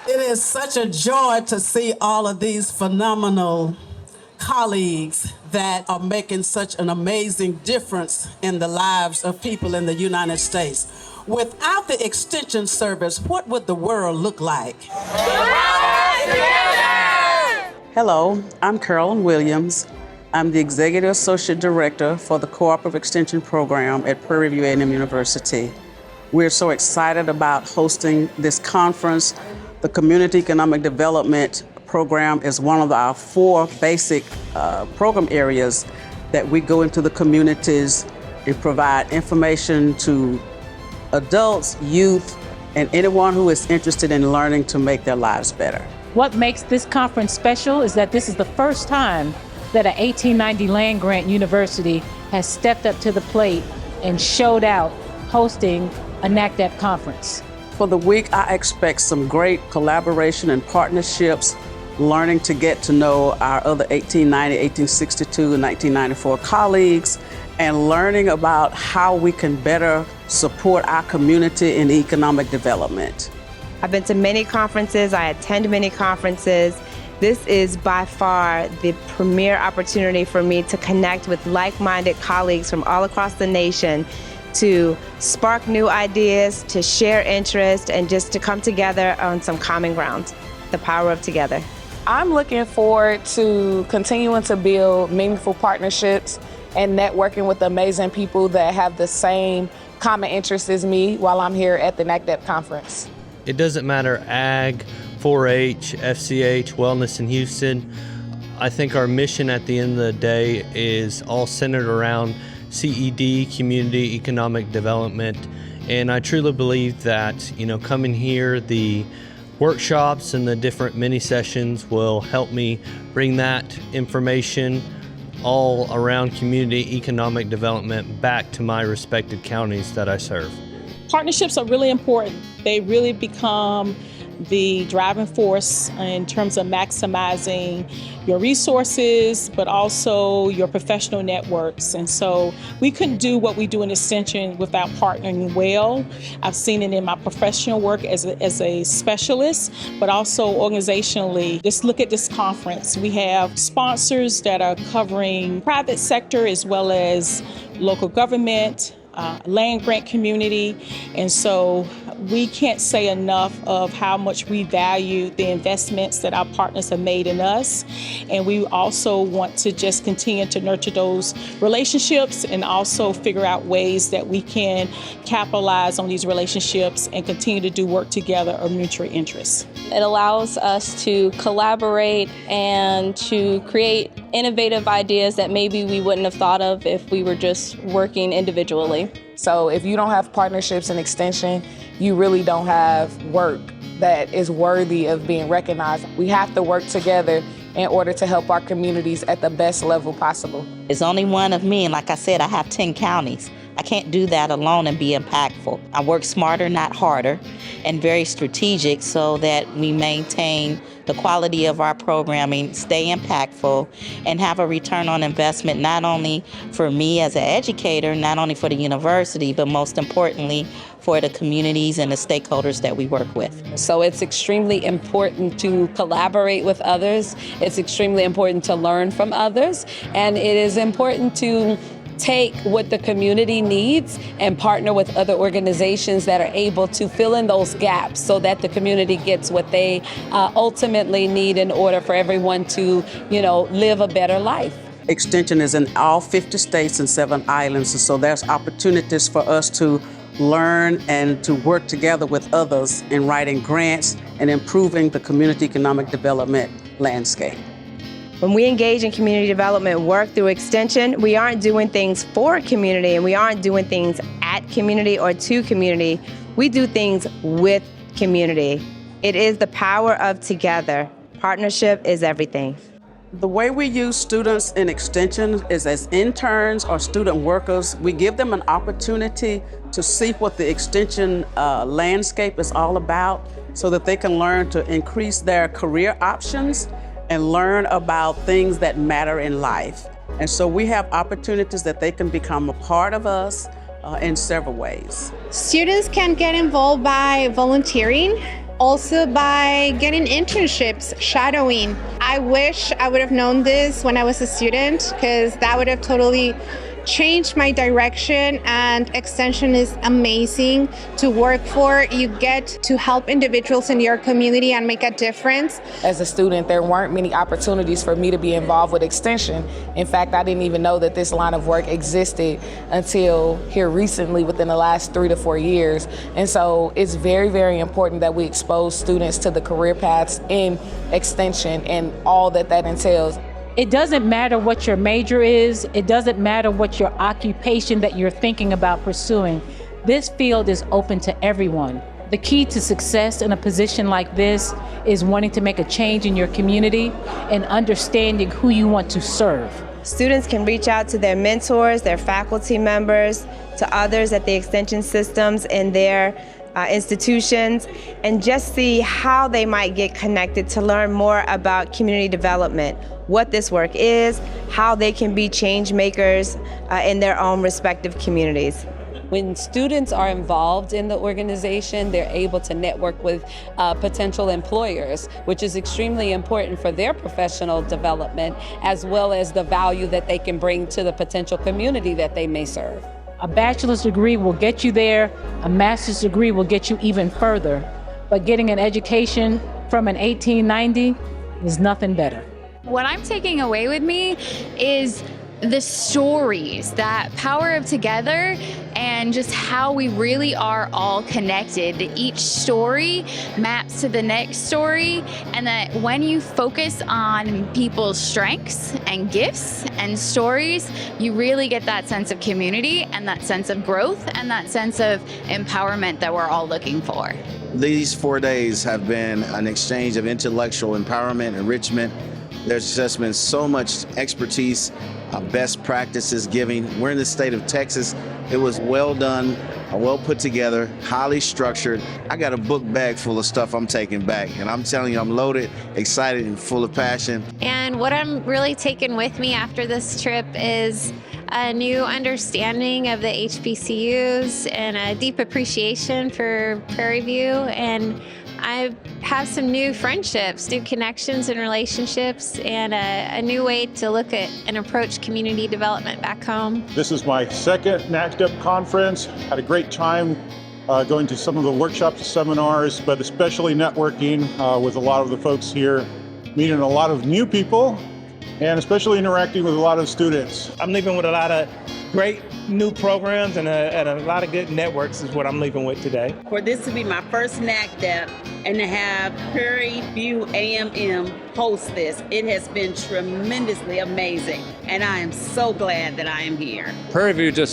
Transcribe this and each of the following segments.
It is such a joy to see all of these phenomenal colleagues that are making such an amazing difference in the lives of people in the United States. Without the Extension Service, what would the world look like? Hello, I'm Carolyn Williams. I'm the Executive Associate Director for the Cooperative Extension Program at Prairie View A&M University. We're so excited about hosting this conference. The Community Economic Development Program is one of our 4 basic program areas that we go into the communities and provide information to adults, youth, and anyone who is interested in learning to make their lives better. What makes this conference special is that this is the first time that an 1890 land-grant university has stepped up to the plate and showed out hosting a NACDEP conference. For the week, I expect some great collaboration and partnerships, learning to get to know our other 1890, 1862, and 1994 colleagues, and learning about how we can better support our community in economic development. I've been to many conferences, I attend many conferences. This is by far the premier opportunity for me to connect with like-minded colleagues from all across the nation, to spark new ideas, to share interest, and just to come together on some common ground. The power of together. I'm looking forward to continuing to build meaningful partnerships and networking with amazing people that have the same common interests as me while I'm here at the NACDEP conference. It doesn't matter ag, 4-H, FCH, wellness in Houston. I think our mission at the end of the day is all centered around CED, community economic development. And I truly believe that, coming here, the workshops and the different mini sessions will help me bring that information all around community economic development back to my respected counties that I serve. Partnerships are really important. They really become the driving force in terms of maximizing your resources, but also your professional networks. And so we couldn't do what we do in Extension without partnering well. I've seen it in my professional work as a specialist, but also organizationally. Just look at this conference. We have sponsors that are covering private sector as well as local government, land grant community, and so we can't say enough of how much we value the investments that our partners have made in us, and we also want to just continue to nurture those relationships and also figure out ways that we can capitalize on these relationships and continue to do work together of mutual interest. It allows us to collaborate and to create innovative ideas that maybe we wouldn't have thought of if we were just working individually. So if you don't have partnerships and extension, you really don't have work that is worthy of being recognized. We have to work together in order to help our communities at the best level possible. It's only one of me, and like I said, I have 10 counties. I can't do that alone and be impactful. I work smarter, not harder, and very strategic so that we maintain the quality of our programming, stay impactful, and have a return on investment not only for me as an educator, not only for the university, but most importantly for the communities and the stakeholders that we work with. So it's extremely important to collaborate with others. It's extremely important to learn from others, and it is important to take what the community needs and partner with other organizations that are able to fill in those gaps so that the community gets what they ultimately need in order for everyone to, live a better life. Extension is in all 50 states and 7 islands, and so there's opportunities for us to learn and to work together with others in writing grants and improving the community economic development landscape. When we engage in community development work through Extension, we aren't doing things for community and we aren't doing things at community or to community. We do things with community. It is the power of together. Partnership is everything. The way we use students in Extension is as interns or student workers. We give them an opportunity to see what the Extension landscape is all about so that they can learn to increase their career options and learn about things that matter in life. And so we have opportunities that they can become a part of us in several ways. Students can get involved by volunteering Also by getting internships, shadowing. I wish I would have known this when I was a student, because that would have totally changed my direction. And extension is amazing to work for. You get to help individuals in your community and make a difference. As a student, there weren't many opportunities for me to be involved with extension. In fact, I didn't even know that this line of work existed until here recently within the last 3 to 4 years. And so it's very, very important that we expose students to the career paths in extension and all that that entails. It doesn't matter what your major is. It doesn't matter what your occupation that you're thinking about pursuing. This field is open to everyone. The key to success in a position like this is wanting to make a change in your community and understanding who you want to serve. Students can reach out to their mentors, their faculty members, to others at the extension systems in their institutions, and just see how they might get connected to learn more about community development, what this work is, how they can be change makers in their own respective communities. When students are involved in the organization, they're able to network with potential employers, which is extremely important for their professional development, as well as the value that they can bring to the potential community that they may serve. A bachelor's degree will get you there. A master's degree will get you even further. But getting an education from an 1890 is nothing better. What I'm taking away with me is the stories, that power of together, and just how we really are all connected. That each story maps to the next story, and that when you focus on people's strengths and gifts and stories, you really get that sense of community and that sense of growth and that sense of empowerment that we're all looking for. These 4 days have been an exchange of intellectual empowerment, enrichment. There's just been so much expertise, best practices giving. We're in the state of Texas. It was well done, well put together, highly structured. I got a book bag full of stuff I'm taking back, and I'm telling you, I'm loaded, excited, and full of passion. And what I'm really taking with me after this trip is a new understanding of the HBCUs and a deep appreciation for Prairie View. And I have some new friendships, new connections and relationships, and a new way to look at and approach community development back home. This is my second NACDEP conference. Had a great time going to some of the workshops and seminars, but especially networking with a lot of the folks here, meeting a lot of new people, and especially interacting with a lot of students. I'm leaving with a lot of great new programs and a lot of good networks is what I'm leaving with today. For this to be my first NACDEP and to have Prairie View A&M host this, it has been tremendously amazing, and I am so glad that I am here. Prairie View they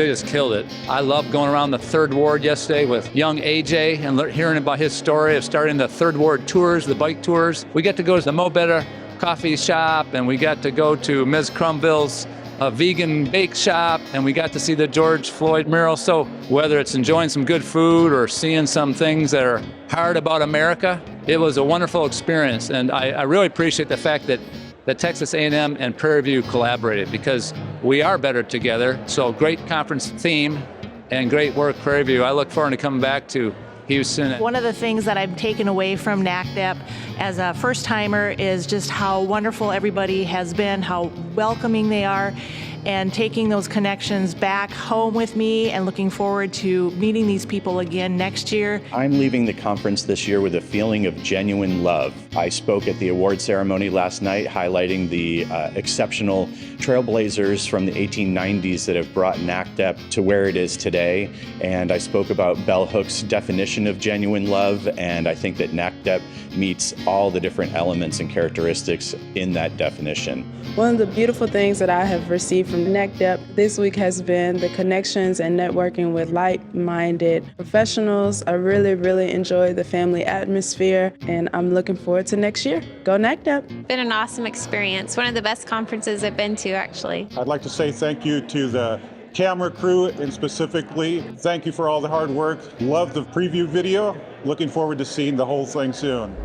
just killed it. I loved going around the 3rd Ward yesterday with young AJ and hearing about his story of starting the 3rd Ward tours, the bike tours. We get to go to the Mo Better coffee shop, and we got to go to Ms. Crumville's a vegan bake shop, and we got to see the George Floyd mural. So whether it's enjoying some good food or seeing some things that are hard about America, it was a wonderful experience. And I really appreciate the fact that Texas A&M and Prairie View collaborated, because we are better together. So great conference theme and great work, Prairie View. I look forward to coming back to Houston. One of the things that I've taken away from NACDEP as a first-timer is just how wonderful everybody has been, how welcoming they are, and taking those connections back home with me and looking forward to meeting these people again next year. I'm leaving the conference this year with a feeling of genuine love. I spoke at the award ceremony last night highlighting the exceptional trailblazers from the 1890s that have brought NACDEP to where it is today. And I spoke about Bell Hook's definition of genuine love, and I think that NACDEP meets all the different elements and characteristics in that definition. One of the beautiful things that I have received from NACDEP this week has been the connections and networking with like-minded professionals. I really enjoyed the family atmosphere, and I'm looking forward to next year. Go NACDEP! It's been an awesome experience. One of the best conferences I've been to, actually. I'd like to say thank you to the camera crew, and specifically, thank you for all the hard work. Love the preview video. Looking forward to seeing the whole thing soon.